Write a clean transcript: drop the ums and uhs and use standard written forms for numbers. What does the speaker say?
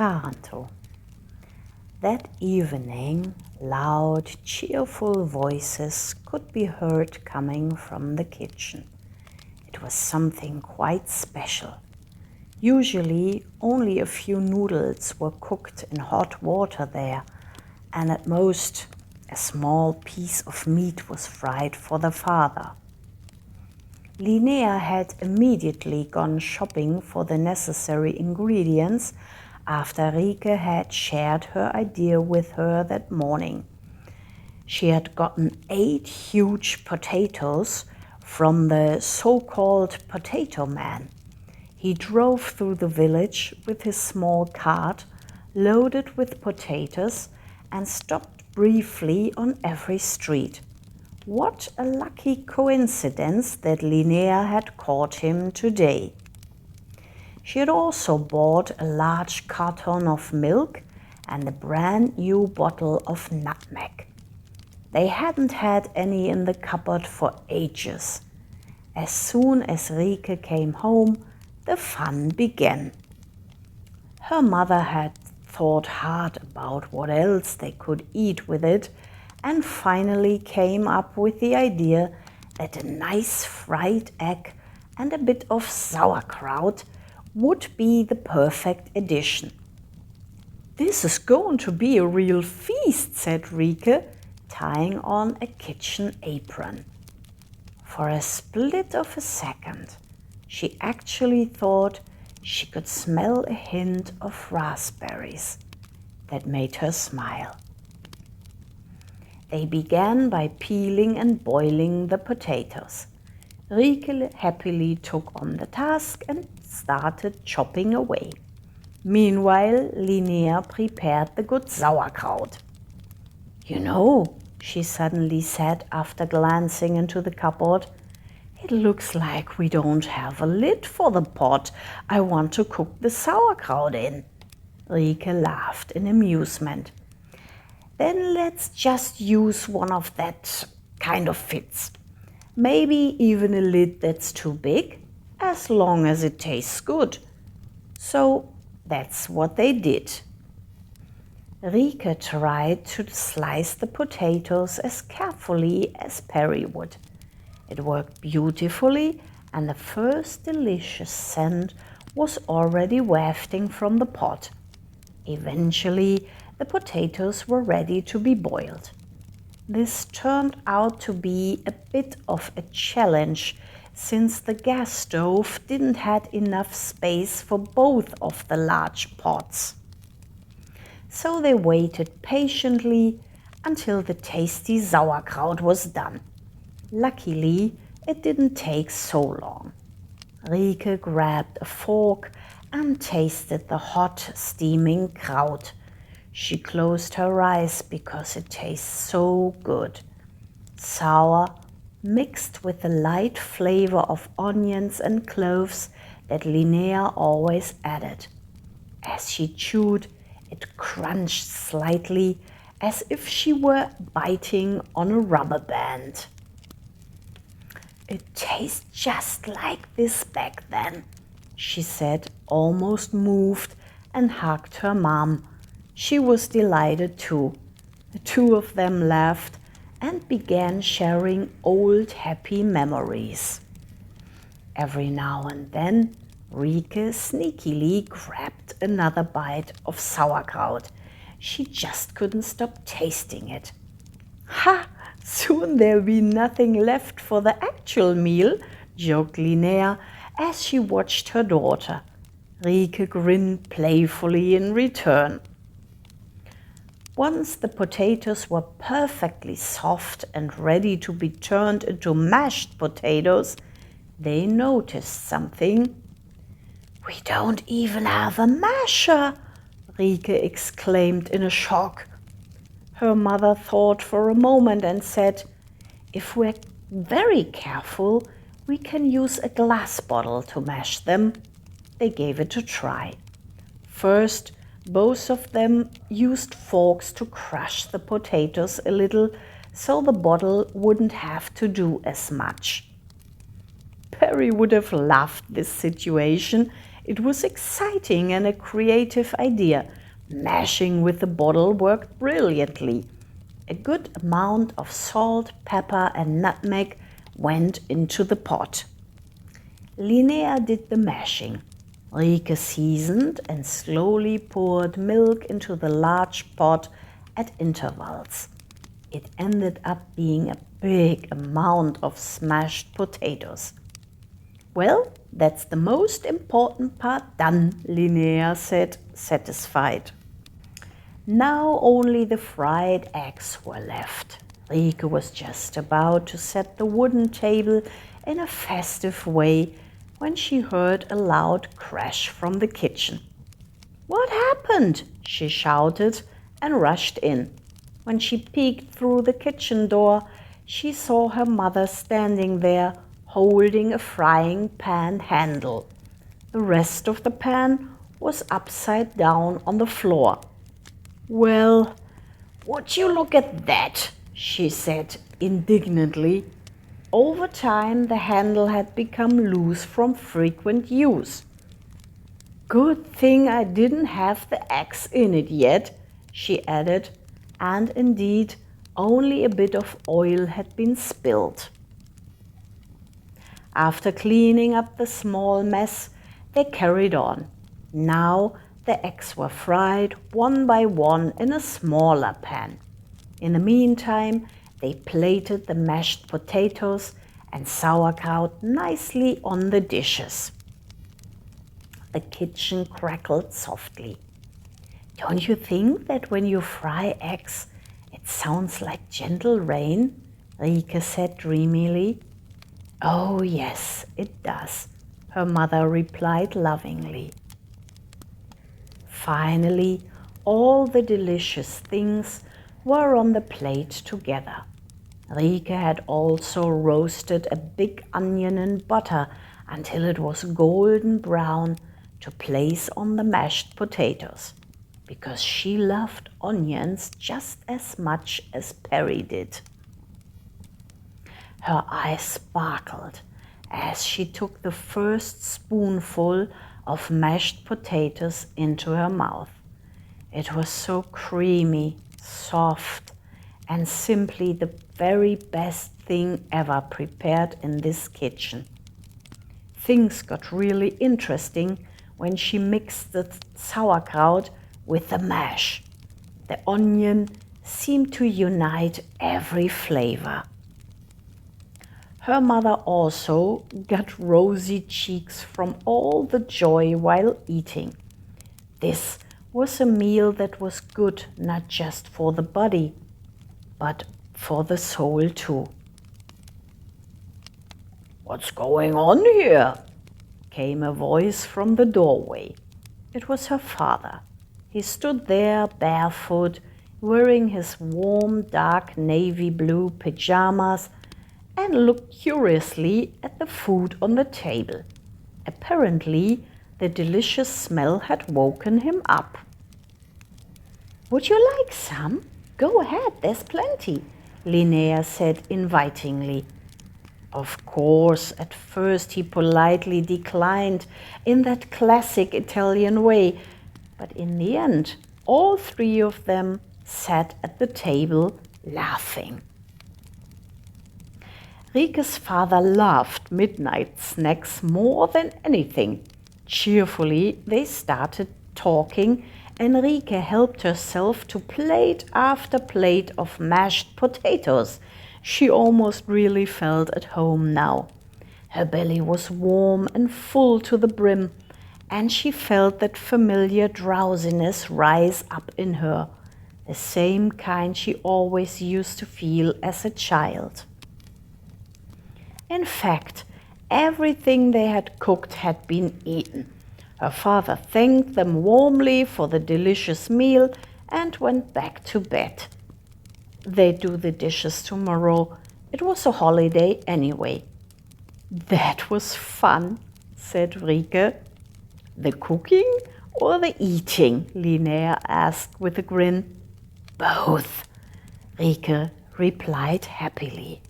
Taranto. That evening, loud, cheerful voices could be heard coming from the kitchen. It was something quite special. Usually, only a few noodles were cooked in hot water there, and at most, a small piece of meat was fried for the father. Linnea had immediately gone shopping for the necessary ingredients after Rieke had shared her idea with her that morning. She had gotten 8 huge potatoes from the so-called potato man. He drove through the village with his small cart loaded with potatoes and stopped briefly on every street. What a lucky coincidence that Linnea had caught him today. She had also bought a large carton of milk and a brand new bottle of nutmeg. They hadn't had any in the cupboard for ages. As soon as Rieke came home, the fun began. Her mother had thought hard about what else they could eat with it and finally came up with the idea that a nice fried egg and a bit of sauerkraut would be the perfect addition. "This is going to be a real feast," said Rieke, tying on a kitchen apron. For a split of a second, she actually thought she could smell a hint of raspberries. That made her smile. They began by peeling and boiling the potatoes. Rieke happily took on the task and started chopping away. Meanwhile, Linnea prepared the good sauerkraut. "You know," she suddenly said after glancing into the cupboard, "it looks like we don't have a lid for the pot I want to cook the sauerkraut in." Rieke laughed in amusement. "Then let's just use one of that kind of fits. Maybe even a lid that's too big, as long as it tastes good." So that's what they did. Rieke tried to slice the potatoes as carefully as Perry would. It worked beautifully, and the first delicious scent was already wafting from the pot. Eventually, the potatoes were ready to be boiled. This turned out to be a bit of a challenge since the gas stove didn't have enough space for both of the large pots. So they waited patiently until the tasty sauerkraut was done. Luckily, it didn't take so long. Rieke grabbed a fork and tasted the hot, steaming kraut. She closed her eyes because it tastes so good. Sour, mixed with the light flavor of onions and cloves that Linnea always added. As she chewed, it crunched slightly as if she were biting on a rubber band. "It tastes just like this back then," she said, almost moved, and hugged her mom. She was delighted too. The two of them laughed and began sharing old happy memories. Every now and then, Rieke sneakily grabbed another bite of sauerkraut. She just couldn't stop tasting it. "Ha! Soon there'll be nothing left for the actual meal," joked Linnea as she watched her daughter. Rieke grinned playfully in return. Once the potatoes were perfectly soft and ready to be turned into mashed potatoes, they noticed something. "We don't even have a masher," Rieke exclaimed in a shock. Her mother thought for a moment and said, "If we're very careful, we can use a glass bottle to mash them." They gave it a try. First, both of them used forks to crush the potatoes a little so the bottle wouldn't have to do as much. Perry would have loved this situation It was exciting and a creative idea. Mashing with the bottle worked brilliantly. A good amount of salt, pepper and nutmeg went into the pot. Linnea did the mashing. Rieke seasoned and slowly poured milk into the large pot at intervals. It ended up being a big amount of smashed potatoes. "Well, that's the most important part done," Linnea said, satisfied. Now only the fried eggs were left. Rieke was just about to set the wooden table in a festive way when she heard a loud crash from the kitchen. "What happened?" she shouted and rushed in. When she peeked through the kitchen door, she saw her mother standing there holding a frying pan handle. The rest of the pan was upside down on the floor. "Well, would you look at that?" she said indignantly. Over time, the handle had become loose from frequent use. "Good thing I didn't have the eggs in it yet," she added, and indeed, only a bit of oil had been spilled. After cleaning up the small mess, they carried on. Now the eggs were fried one by one in a smaller pan. In the meantime, they plated the mashed potatoes and sauerkraut nicely on the dishes. The kitchen crackled softly. "Don't you think that when you fry eggs, it sounds like gentle rain?" Rieke said dreamily. "Oh yes, it does," her mother replied lovingly. Finally, all the delicious things were on the plate together. Rieke had also roasted a big onion in butter until it was golden brown to place on the mashed potatoes, because she loved onions just as much as Perry did. Her eyes sparkled as she took the first spoonful of mashed potatoes into her mouth. It was so creamy, soft, and simply the very best thing ever prepared in this kitchen. Things got really interesting when she mixed the sauerkraut with the mash. The onion seemed to unite every flavor. Her mother also got rosy cheeks from all the joy while eating. This was a meal that was good not just for the body, but for the soul too. "What's going on here?" came a voice from the doorway. It was her father. He stood there barefoot, wearing his warm dark navy blue pajamas, and looked curiously at the food on the table. Apparently, the delicious smell had woken him up. "Would you like some? Go ahead, there's plenty," Linnea said invitingly. Of course, at first he politely declined in that classic Italian way, but in the end, all three of them sat at the table laughing. Rieke's father loved midnight snacks more than anything. Cheerfully, they started talking, and Rieke helped herself to plate after plate of mashed potatoes. She almost really felt at home now. Her belly was warm and full to the brim, and she felt that familiar drowsiness rise up in her, the same kind she always used to feel as a child. In fact, everything they had cooked had been eaten. Her father thanked them warmly for the delicious meal and went back to bed. They'd do the dishes tomorrow. It was a holiday anyway. "That was fun," said Rieke. "The cooking or the eating?" Linnea asked with a grin. "Both," Rieke replied happily.